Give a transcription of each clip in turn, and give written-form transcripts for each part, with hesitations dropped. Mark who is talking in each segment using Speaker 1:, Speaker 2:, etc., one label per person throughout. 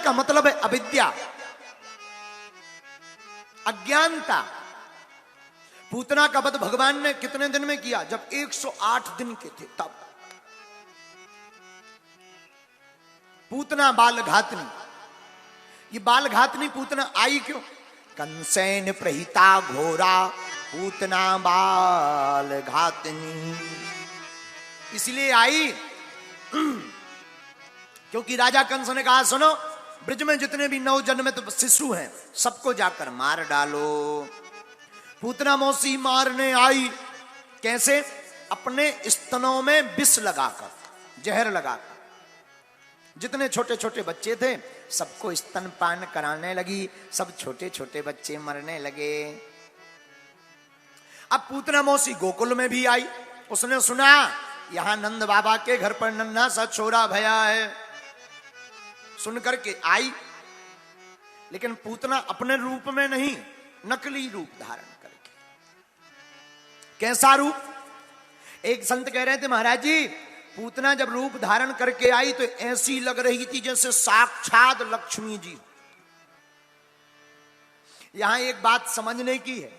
Speaker 1: का मतलब है अविद्या, अज्ञानता। पूतना का वध भगवान ने कितने दिन में किया? जब 108 दिन के थे तब। पूतना बाल घातनी, ये बाल घातनी पूतना आई क्यों? कंसेन प्रहिता घोरा पूतना बाल घातनी, इसलिए आई क्योंकि राजा कंस ने कहा सुनो, ब्रज में जितने भी नव जन्मित शिशु हैं सबको जाकर मार डालो। पूतना मौसी मारने आई, कैसे? अपने स्तनों में विष लगाकर, जहर लगाकर। जितने छोटे छोटे बच्चे थे सबको स्तनपान कराने लगी, सब छोटे छोटे बच्चे मरने लगे। अब पूतना मौसी गोकुल में भी आई, उसने सुना यहां नंद बाबा के घर पर नन्हा सा छोरा भया है, सुनकर के आई। लेकिन पूतना अपने रूप में नहीं, नकली रूप धारण करके। कैसा रूप? एक संत कह रहे थे महाराज जी, पूतना जब रूप धारण करके आई तो ऐसी लग रही थी जैसे साक्षात लक्ष्मी जी। यहां एक बात समझने की है,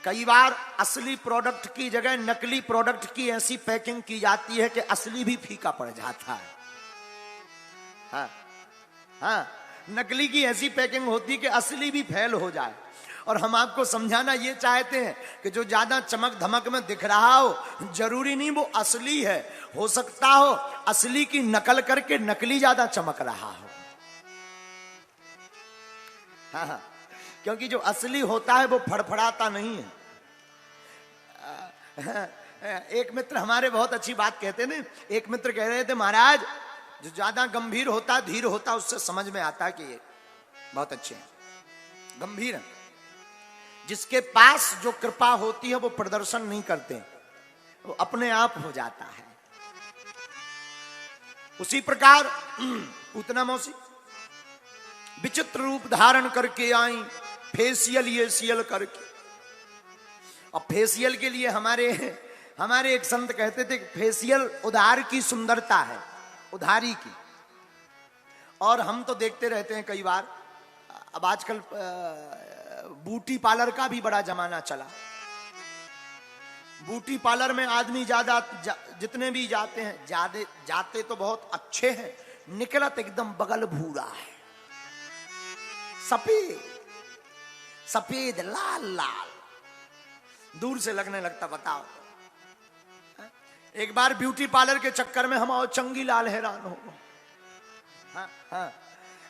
Speaker 1: कई बार असली प्रोडक्ट की जगह नकली प्रोडक्ट की ऐसी पैकिंग की जाती है कि असली भी फीका पड़ जाता है। हाँ, हाँ, नकली की ऐसी पैकिंग होती है कि असली भी फेल हो जाए। और हम आपको समझाना ये चाहते हैं कि जो ज्यादा चमक धमक में दिख रहा हो जरूरी नहीं वो असली है, हो सकता हो असली की नकल करके नकली ज्यादा चमक रहा हो। हाँ, हाँ, क्योंकि जो असली होता है वो फड़फड़ाता नहीं है। एक मित्र हमारे बहुत अच्छी बात कहते ने, एक मित्र कह रहे थे महाराज जो ज्यादा गंभीर होता, धीर होता, उससे समझ में आता है कि ये बहुत अच्छे हैं, गंभीर हैं। जिसके पास जो कृपा होती है वो प्रदर्शन नहीं करते, वो अपने आप हो जाता है। उसी प्रकार पूतना मौसी विचित्र रूप धारण करके आई, फेशियल ये सियल करके। और फेशियल के लिए हमारे एक संत कहते थे कि फेशियल उधार की सुंदरता है, उधारी की। और हम तो देखते रहते हैं कई बार, अब आजकल ब्यूटी पार्लर का भी बड़ा जमाना चला। ब्यूटी पार्लर में आदमी जितने भी जाते हैं, जाते तो बहुत अच्छे हैं, निकलत एकदम बगल भूरा है, सफेद सफेद लाल लाल, दूर से लगने लगता। बताओ, एक बार ब्यूटी पार्लर के चक्कर में हम और चंगी लाल हैरान हो गए। हाँ, हाँ,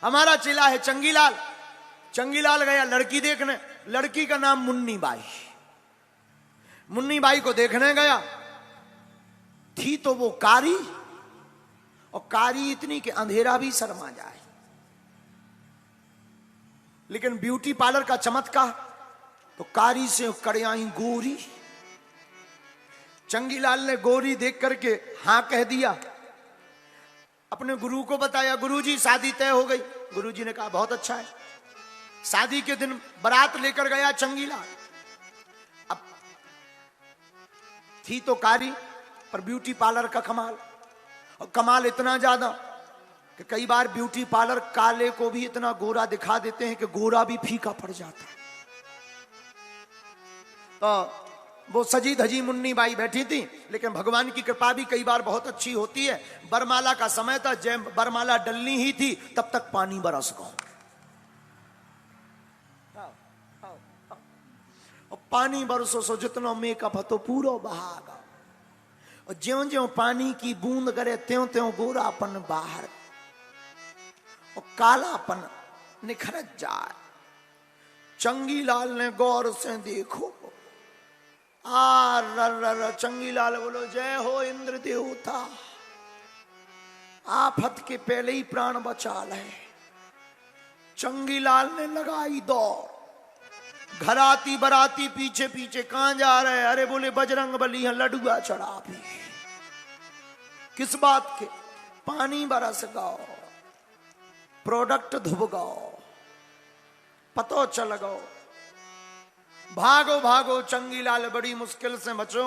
Speaker 1: हमारा चेला है चंगीलाल। चंगीलाल गया लड़की देखने, लड़की का नाम मुन्नी बाई। मुन्नी बाई को देखने गया, थी तो वो कारी, और कारी इतनी कि अंधेरा भी शर्मा जाए। लेकिन ब्यूटी पार्लर का चमत्कार, तो कारी से कड़ियाई गोरी। चंगीलाल ने गोरी देख करके हां कह दिया, अपने गुरु को बताया, गुरुजी शादी तय हो गई। गुरुजी ने कहा बहुत अच्छा है। शादी के दिन बारात लेकर गया चंगीलाल। अब थी तो कारी, पर ब्यूटी पार्लर का कमाल, और कमाल इतना ज्यादा कि कई बार ब्यूटी पार्लर काले को भी इतना गोरा दिखा देते हैं कि गोरा भी फीका पड़ जाता है। तो वो सजी धजी मुन्नी बाई बैठी थी, लेकिन भगवान की कृपा भी कई बार बहुत अच्छी होती है। बरमाला का समय था, जब बरमाला डलनी ही थी तब तक पानी बरस गया, और पानी बरसो सो जितना मेकअप है तो पूरा बहागा, और ज्यों ज्यों पानी की बूंद करे त्यों त्यों गोरापन बाहर और कालापन निखर जाए। चंगीलाल ने गौर से देखो, चंगीलाल बोलो जय हो इंद्र देवता, आफत के पहले ही प्राण बचा ले। चंगीलाल ने लगाई दौड़, घराती बराती पीछे पीछे, कहां जा रहे? अरे बोले बजरंग बली है, लडुआ चढ़ा भी। किस बात के? पानी बरस गाओ, प्रोडक्ट धुब गाओ, पतो चल गो, भागो भागो। चंगीलाल बड़ी मुश्किल से बचो।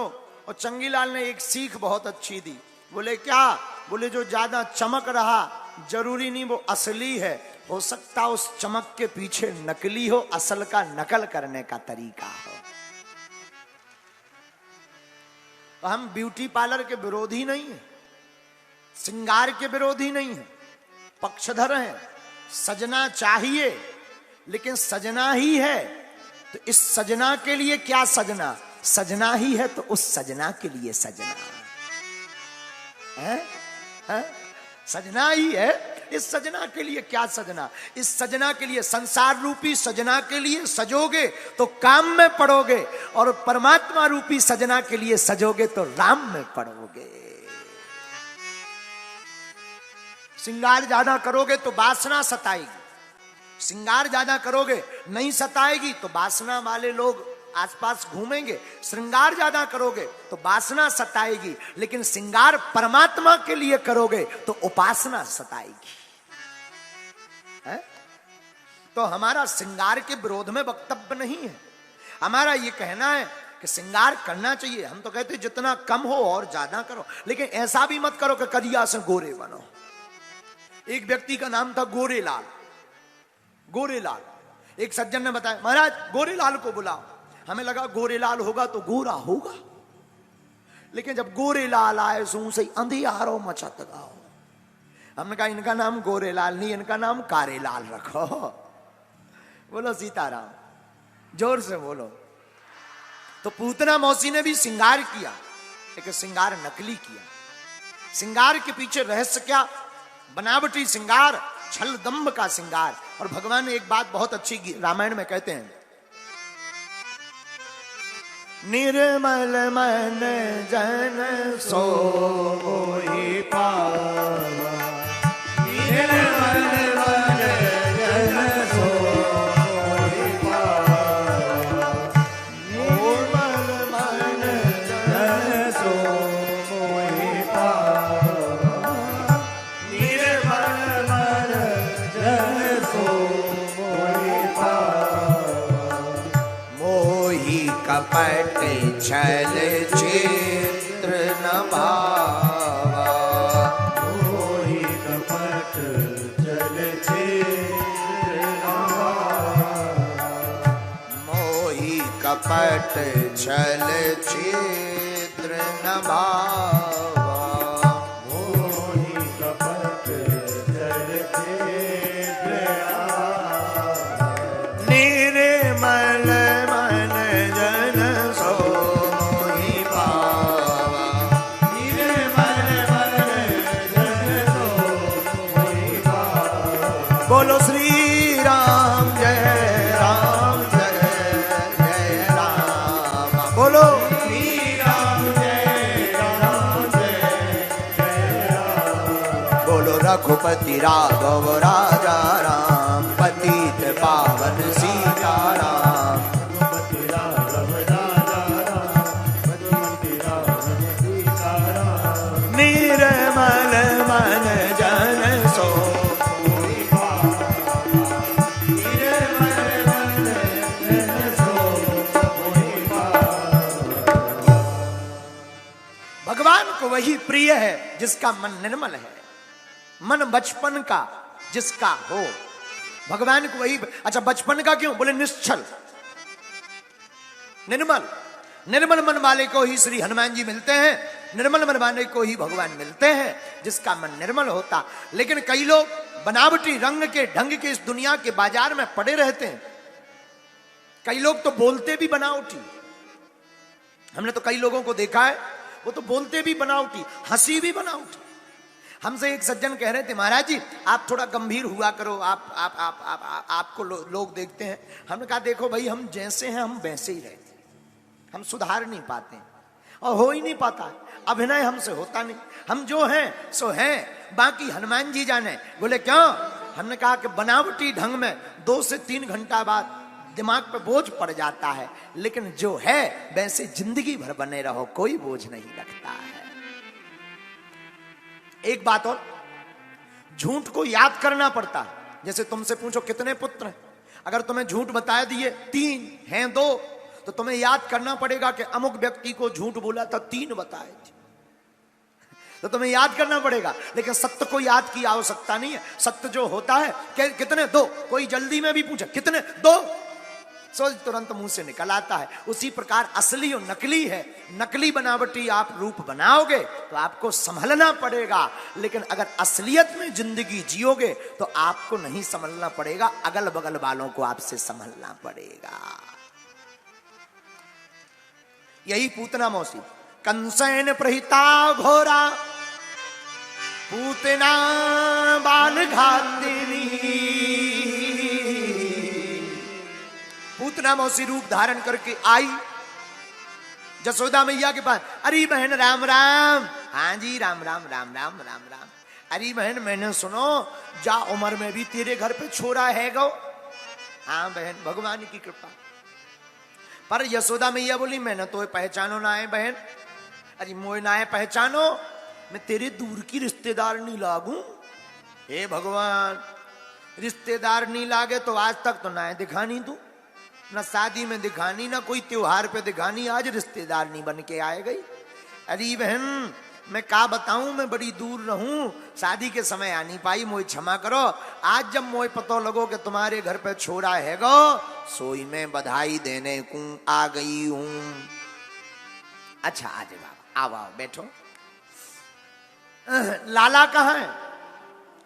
Speaker 1: और चंगीलाल ने एक सीख बहुत अच्छी दी। बोले क्या? बोले जो ज्यादा चमक रहा जरूरी नहीं वो असली है, हो सकता उस चमक के पीछे नकली हो, असल का नकल करने का तरीका हो। तो हम ब्यूटी पार्लर के विरोधी नहीं है, श्रृंगार के विरोधी नहीं है, पक्षधर हैं। सजना चाहिए, लेकिन सजना ही है तो इस सजना के लिए क्या सजना, सजना ही है तो उस सजना के लिए सजना है? सजना ही है, इस सजना के लिए क्या सजना, इस सजना के लिए, संसार रूपी सजना के लिए सजोगे तो काम में पड़ोगे, और परमात्मा रूपी सजना के लिए सजोगे तो राम में पड़ोगे। श्रृंगार ज्यादा करोगे तो वासना सताएगी, श्रृंगार ज्यादा करोगे नहीं सताएगी तो वासना वाले लोग आसपास घूमेंगे। श्रृंगार ज्यादा करोगे तो वासना सताएगी, लेकिन श्रृंगार परमात्मा के लिए करोगे तो उपासना सताएगी। है? तो हमारा श्रृंगार के विरोध में वक्तव्य नहीं है, हमारा ये कहना है कि श्रृंगार करना चाहिए। हम तो कहते जितना कम हो और ज्यादा करो, लेकिन ऐसा भी मत करो कि करिया से गोरे बनो। एक व्यक्ति का नाम था गोरेलाल। गोरेलाल एक सज्जन ने बताया, महाराज गोरेलाल को बुलाओ। हमें लगा गोरेलाल होगा तो गोरा होगा, लेकिन जब गोरेलाल आए सो से अंधियारो मचत गाओ। हमने कहा इनका नाम गोरेलाल नहीं, इनका नाम कारेलाल रखो। बोलो सीताराम, जोर से बोलो। तो पूतना मौसी ने भी श्रृंगार किया, लेकिन श्रृंगार नकली किया। श्रृंगार के पीछे रहस्य क्या, बनावटी श्रृंगार, छल दंभ का श्रृंगार। और भगवान ने एक बात बहुत अच्छी रामायण में कहते हैं, निर्मल मन जन सो मोहि पावा, निर्मल मन जन सो मोहि पावा, निर्मल मन जन सो मोहि पावा, निर्मल मन जन सो मोहि पावा, मोहि कपट छल चित्र न भावा, मोहि कपट छल चित्र न भावा, मोहि कपट छल चित्र न भावा, मोहि कपट छल चित्र निर्मल मन जन सो मोहि पावा, निर्मल मन जन सो मोहि पावा। बोलो श्री राम जय राम जय जय राम, बोलो श्री राम जय राम जय जय राम, बोलो रघुपति राघव राजा राम, पतित पावन सीताराम, रघुपति राघव राजा राम, पतित पावन सीताराम, निर्मल मन जन सो मोहि पावा, निर्मल मन जन सो मोहि पावा। भगवान को वही प्रिय है जिसका मन निर्मल है, मन बचपन का जिसका हो। भगवान को वही, अच्छा बचपन का क्यों, बोले निश्चल निर्मल, निर्मल मन वाले को ही श्री हनुमान जी मिलते हैं, निर्मल मन वाले को ही भगवान मिलते हैं, जिसका मन निर्मल होता। लेकिन कई लोग बनावटी रंग के ढंग के इस दुनिया के बाजार में पड़े रहते हैं। कई लोग तो बोलते भी बनावटी, हमने तो कई लोगों को देखा है, वो तो बोलते भी बनावटी, हंसी भी बनावटी। हमसे एक सज्जन कह रहे थे, महाराज जी आप थोड़ा गंभीर हुआ करो, आपको लोग देखते हैं। हमने कहा देखो भाई, हम जैसे हैं हम वैसे ही रहते, हम सुधार नहीं पाते और हो ही नहीं पाता, अभिनय हमसे होता नहीं, हम जो हैं सो हैं, बाकी हनुमान जी जाने। बोले क्यों? हमने कहा कि बनावटी ढंग में 2 से 3 घंटा बाद दिमाग पे बोझ पड़ जाता है, लेकिन जो है वैसे जिंदगी भर बने रहो, कोई बोझ नहीं लगता है। एक बात और, झूठ को याद करना पड़ता है। जैसे तुमसे पूछो कितने पुत्र हैं, अगर तुम्हें झूठ बता दिए 3 हैं 2, तो तुम्हें याद करना पड़ेगा कि अमुक व्यक्ति को झूठ बोला था 3 बताए थे। तो तुम्हें याद करना पड़ेगा, लेकिन सत्य को याद की आवश्यकता नहीं है। सत्य जो होता है कितने दो, कोई जल्दी में भी पूछे कितने दो, सोच तुरंत मुंह से निकल आता है। उसी प्रकार असली और नकली है। नकली बनावटी आप रूप बनाओगे तो आपको संभलना पड़ेगा, लेकिन अगर असलियत में जिंदगी जियोगे तो आपको नहीं संभलना पड़ेगा, अगल बगल वालों को आपसे संभलना पड़ेगा। यही पूतना मौसी। कंसेन प्रहिता घोरा पूतना बाल घातिनी। पूतना मौसी रूप धारण करके आई जसोदा मैया के पास। अरे बहन राम राम। हाँ जी राम राम राम राम राम राम। अरे बहन मैंने सुनो जा उम्र में भी तेरे घर पे छोरा है गो। हाँ बहन भगवान की कृपा। पर यशोदा मैया बोली मैंने तो पहचानो ना है बहन। अरे मोए ना है पहचानो, मैं तेरे दूर की रिश्तेदार नहीं लागू। हे भगवान, रिश्तेदार नहीं लागे तो आज तक तो ना है दिखानी तू, ना शादी में दिखानी, ना कोई त्योहार पे दिखानी, आज रिश्तेदार नहीं बन के आए गई। अरे बहन मैं क्या बताऊं, मैं बड़ी दूर रहूं, शादी के समय आ नहीं पाई, मोए क्षमा करो। आज जब मोए पतो लगो कि तुम्हारे घर पे छोरा है गो, सोई में बधाई देने को आ गई हूं। अच्छा आज बाबा आओ आओ बैठो। लाला कहाँ है?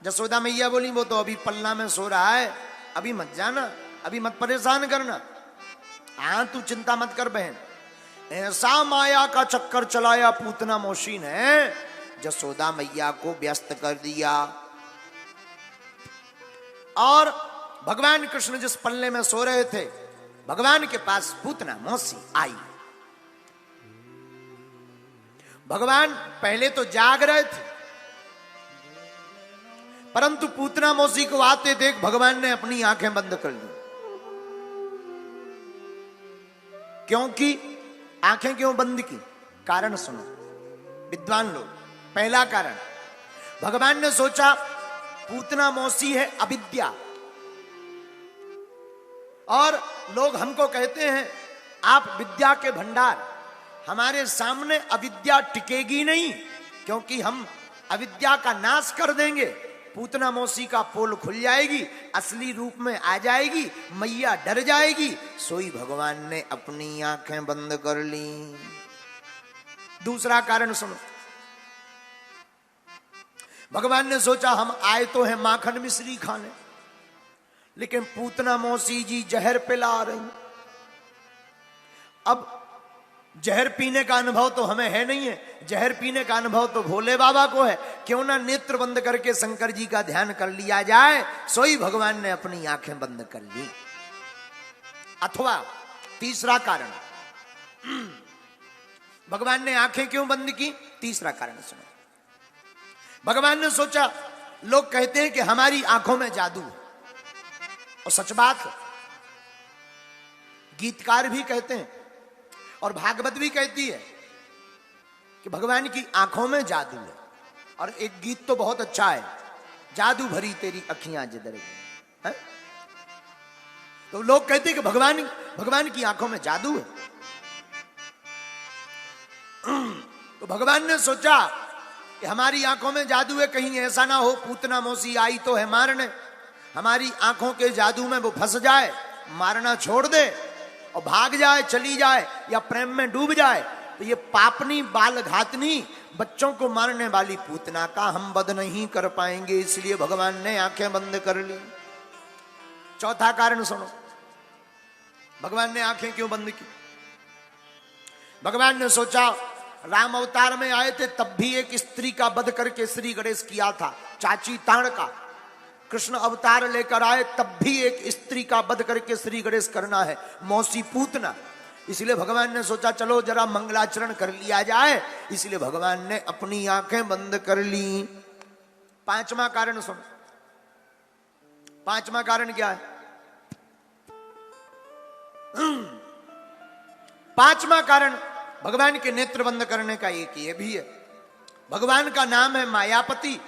Speaker 1: जसोदा मैया बोली वो तो अभी पल्ला में सो रहा है, अभी मत जाना, अभी मत परेशान करना। हाँ तू चिंता मत कर बहन। ऐसा माया का चक्कर चलाया पूतना मौसी ने, जसोदा मैया को व्यस्त कर दिया। और भगवान कृष्ण जिस पल्ले में सो रहे थे, भगवान के पास पूतना मौसी आई। भगवान पहले तो जाग रहे थे, परंतु पूतना मौसी को आते देख भगवान ने अपनी आंखें बंद कर ली। क्योंकि आंखें क्यों बंद की? कारण सुनो विद्वान लोग। पहला कारण, भगवान ने सोचा पूतना मौसी है अविद्या, और लोग हमको कहते हैं आप विद्या के भंडार, हमारे सामने अविद्या टिकेगी नहीं, क्योंकि हम अविद्या का नाश कर देंगे। पूतना मौसी का पोल खुल जाएगी, असली रूप में आ जाएगी, मैया डर जाएगी। सोई भगवान ने अपनी आंखें बंद कर ली। दूसरा कारण सुनो, भगवान ने सोचा हम आए तो है माखन मिश्री खाने, लेकिन पूतना मौसी जी जहर पिला रही। अब जहर पीने का अनुभव तो हमें है नहीं है, जहर पीने का अनुभव तो भोले बाबा को है। क्यों ना नेत्र बंद करके शंकर जी का ध्यान कर लिया जाए। सोई भगवान ने अपनी आंखें बंद कर ली। अथवा तीसरा कारण, भगवान ने आंखें क्यों बंद की? तीसरा कारण सुनो। भगवान ने सोचा लोग कहते हैं कि हमारी आंखों में जादू है, और सच बात है, गीतकार भी कहते हैं और भागवत भी कहती है कि भगवान की आंखों में जादू है। और एक गीत तो बहुत अच्छा है, जादू भरी तेरी अखियां जिधर है। तो लोग कहते हैं कि भगवान की आंखों में जादू है। तो भगवान ने सोचा कि हमारी आंखों में जादू है, कहीं ऐसा ना हो पूतना मौसी आई तो है मारने, हमारी आंखों के जादू में वो फंस जाए, मारना छोड़ दे और भाग जाए, चली जाए, या प्रेम में डूब जाए, तो ये पापनी बाल घातनी बच्चों को मारने वाली पूतना का हम वध नहीं कर पाएंगे, इसलिए भगवान ने आंखें बंद कर ली। चौथा कारण सुनो, भगवान ने आंखें क्यों बंद की? भगवान ने सोचा राम अवतार में आए थे तब भी एक स्त्री का वध करके श्री गणेश किया था, चाची ताण का। कृष्ण अवतार लेकर आए तब भी एक स्त्री का वध करके श्री गणेश करना है, मौसी पूतना। इसलिए भगवान ने सोचा चलो जरा मंगलाचरण कर लिया जाए, इसलिए भगवान ने अपनी आंखें बंद कर ली। पांचवा कारण सुनो, पांचवा कारण क्या है? पांचवा कारण भगवान के नेत्र बंद करने का एक ये भी है। भगवान का नाम है मायापति।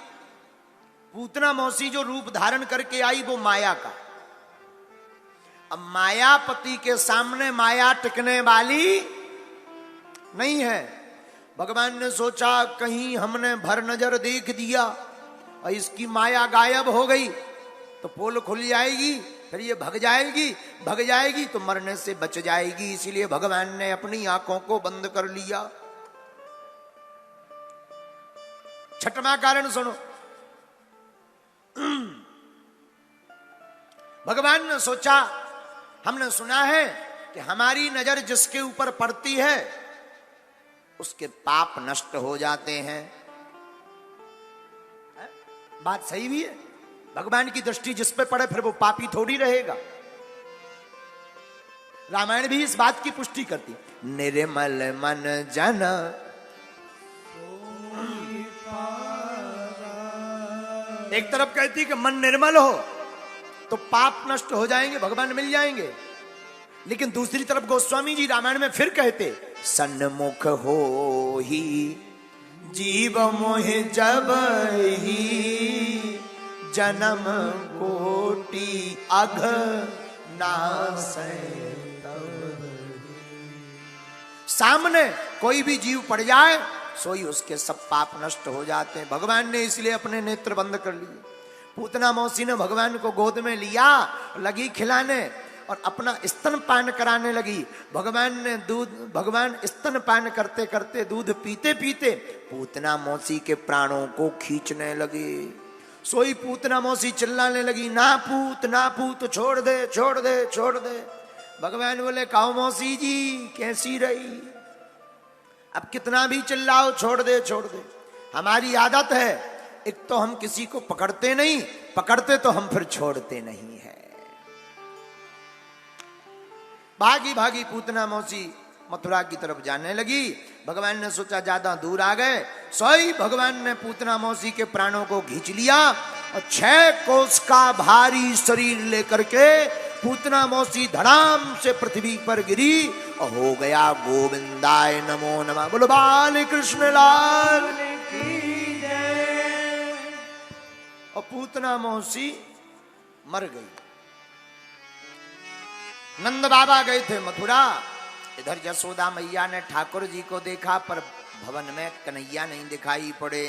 Speaker 1: पूतना मौसी जो रूप धारण करके आई वो माया का। अब मायापति के सामने माया टिकने वाली नहीं है। भगवान ने सोचा कहीं हमने भर नजर देख दिया और इसकी माया गायब हो गई तो पोल खुल जाएगी, फिर ये भग जाएगी तो मरने से बच जाएगी। इसीलिए भगवान ने अपनी आंखों को बंद कर लिया। छठवां कारण सुनो। भगवान ने सोचा, हमने सुना है कि हमारी नजर जिसके ऊपर पड़ती है उसके पाप नष्ट हो जाते हैं। बात सही भी है, भगवान की दृष्टि जिस पे पड़े फिर वो पापी थोड़ी रहेगा। रामायण भी इस बात की पुष्टि करती। निर्मल मन जन एक तरफ कहती कि मन निर्मल हो तो पाप नष्ट हो जाएंगे, भगवान मिल जाएंगे, लेकिन दूसरी तरफ गोस्वामी जी रामायण में फिर कहते सन्मुख हो ही जीव मोह जब ही जन्म कोटि अघ नासै। सामने कोई भी जीव पड़ जाए सोई उसके सब पाप नष्ट हो जाते हैं। भगवान ने इसलिए अपने नेत्र बंद कर लिए। पूतना मौसी ने भगवान को गोद में लिया, लगी खिलाने और अपना स्तनपान कराने लगी। भगवान स्तनपान करते करते दूध पीते पीते पूतना मौसी के प्राणों को खींचने लगी। सोई पूतना मौसी चिल्लाने लगी, ना पूत छोड़ दे छोड़ दे छोड़ दे। भगवान बोले काऊ मौसी जी कैसी रही, अब कितना भी चिल्लाओ छोड़ दे छोड़ दे। हमारी आदत है, एक तो हम किसी को पकड़ते नहीं, पकड़ते तो हम फिर छोड़ते नहीं है। भागी भागी पूतना मौसी मथुरा की तरफ जाने लगी। भगवान ने सोचा ज्यादा दूर आ गए, सोई भगवान ने पूतना मौसी के प्राणों को खींच लिया और 6 कोस का भारी शरीर लेकर के पूतना मौसी धड़ाम से पृथ्वी पर गिरी और हो गया गोविंदाय नमो नमः। बोलो बाल कृष्ण लाल की जय। और पूतना मौसी मर गई। नंद बाबा गए थे मथुरा। इधर यशोदा मैया ने ठाकुर जी को देखा पर भवन में कन्हैया नहीं दिखाई पड़े।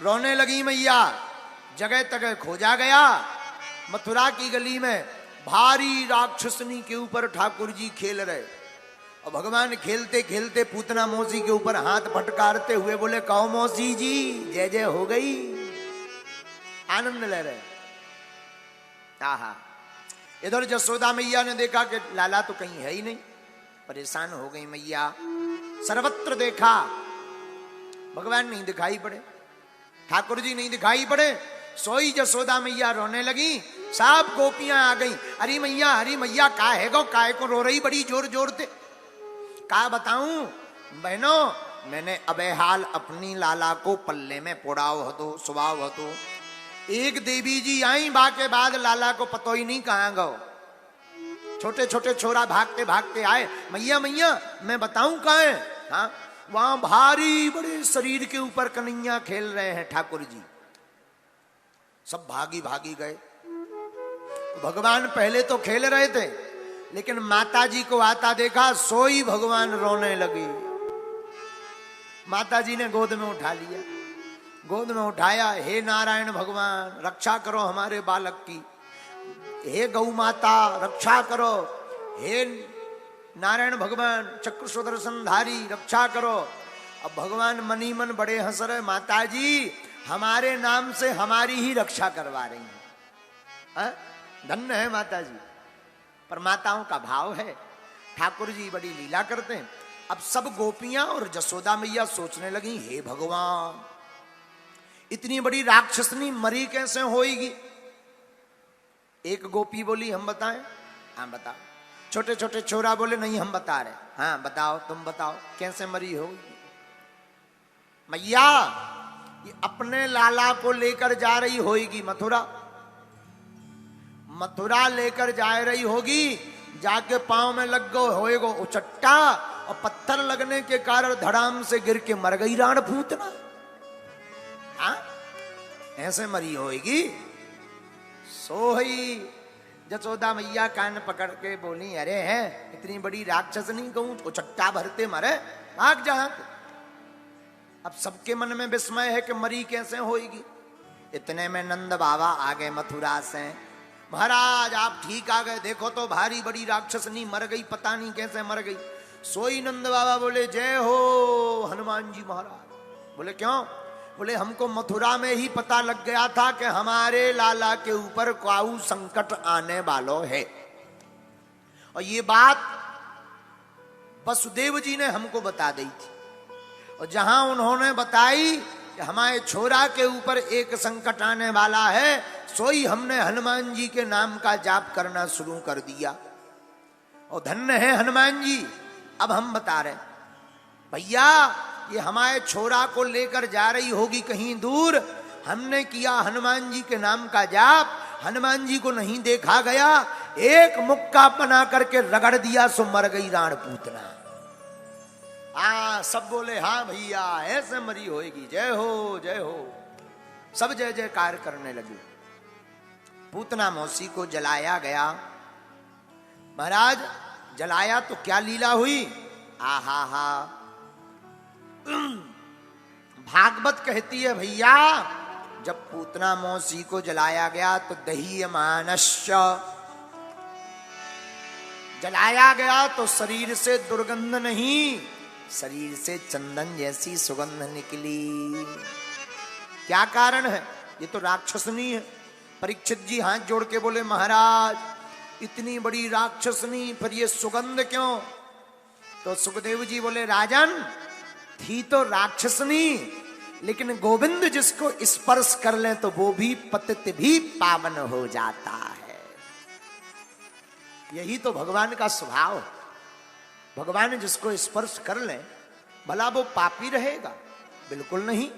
Speaker 1: रोने लगी मैया, जगह तगह खोजा गया। मथुरा की गली में भारी राक्षसनी के ऊपर ठाकुर जी खेल रहे और भगवान खेलते खेलते पूतना मौसी के ऊपर हाथ फटकारते हुए बोले कहो मौसी जी जय जय हो गई। आनंद ले रहे। आहा, इधर यशोदा मैया ने देखा कि लाला तो कहीं है ही नहीं, परेशान हो गई मैया। सर्वत्र देखा, भगवान नहीं दिखाई पड़े, ठाकुर जी नहीं दिखाई पड़े। सोई यशोदा मैया रोने लगी। सब गोपियां आ गई, हरी मैया का है गो, काय को रो रही बड़ी जोर जोर से। का बताऊं बहनों, मैंने अबे हाल अपनी लाला को पल्ले में पोड़ाव हतो सुबाव हतो। एक देवी जी आई, बा के बाद लाला को पतो ही नहीं कहां गो। छोटे छोटे छोरा भागते भागते आए, मैया मैं बताऊं कहां है। हाँ, वहां भारी बड़े शरीर के ऊपर कन्हैया खेल रहे हैं ठाकुर जी। सब भागी भागी गए। भगवान पहले तो खेल रहे थे, लेकिन माता जी को आता देखा, सोई भगवान रोने लगी। माता जी ने गोद में उठा लिया, गोद में उठाया। हे नारायण भगवान रक्षा करो हमारे बालक की, हे गौ माता रक्षा करो, हे नारायण भगवान चक्र सुदर्शनधारी रक्षा करो। अब भगवान मनी मन बड़े हंस रहे, माता जी हमारे नाम से हमारी ही रक्षा करवा रही हैं। धन्य है माता जी। पर माताओं का भाव है, ठाकुर जी बड़ी लीला करते हैं। अब सब गोपियां और जसोदा मैया सोचने लगी, हे भगवान इतनी बड़ी राक्षसनी मरी कैसे होएगी। एक गोपी बोली हम बताएं। हाँ बताओ। छोटे छोटे छोरा बोले नहीं हम बता रहे। हाँ बताओ, तुम बताओ कैसे मरी होगी। मैया ये अपने लाला को लेकर जा रही होगी मथुरा लेकर जा रही होगी। जाके पांव में लग गो होएगो उचट्टा और पत्थर लगने के कारण धड़ाम से गिर के मर गई राण पूतना। हाँ ऐसे मरी होएगी। सोही जसोदा मैया कान पकड़ के बोली, अरे है इतनी बड़ी राक्षसनी कहूं उचट्टा भरते मरे, भाग जा। अब सबके मन में विस्मय है कि मरी कैसे होएगी। इतने में नंद बाबा आ गए मथुरा से। महाराज आप ठीक आ गए, देखो तो भारी बड़ी राक्षसनी मर गई, पता नहीं कैसे मर गई। सोई नंद बाबा बोले जय हो हनुमान जी महाराज। बोले क्यों? बोले हमको मथुरा में ही पता लग गया था कि हमारे लाला के ऊपर काऊ संकट आने वालों है, और ये बात वसुदेव जी ने हमको बता दी थी। और जहां उन्होंने बताई कि हमारे छोरा के ऊपर एक संकट आने वाला है, सोई हमने हनुमान जी के नाम का जाप करना शुरू कर दिया। और धन्य है हनुमान जी। अब हम बता रहे भैया ये हमारे छोरा को लेकर जा रही होगी कहीं दूर, हमने किया हनुमान जी के नाम का जाप, हनुमान जी को नहीं देखा गया, एक मुक्का बना करके रगड़ दिया सो मर गई राण पूतना। सब बोले हाँ भैया ऐसे मरी होएगी, जय हो जय हो, सब जय जयकार करने लगे। पूतना मौसी को जलाया गया। महाराज जलाया तो क्या लीला हुई, आहा हा। भागवत कहती है भैया जब पूतना मौसी को जलाया गया तो दह्यमानश्च, जलाया गया तो शरीर से दुर्गंध नहीं, शरीर से चंदन जैसी सुगंध निकली। क्या कारण है? ये तो राक्षसनी है। परीक्षित जी हाथ जोड़ के बोले महाराज इतनी बड़ी राक्षसनी पर ये सुगंध क्यों? तो सुखदेव जी बोले राजन थी तो राक्षसनी, लेकिन गोविंद जिसको स्पर्श कर ले तो वो भी पतित भी पावन हो जाता है। यही तो भगवान का स्वभाव है। भगवान जिसको स्पर्श कर ले भला वो पापी रहेगा? बिल्कुल नहीं,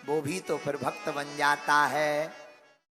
Speaker 1: वो भी तो फिर भक्त बन जाता है।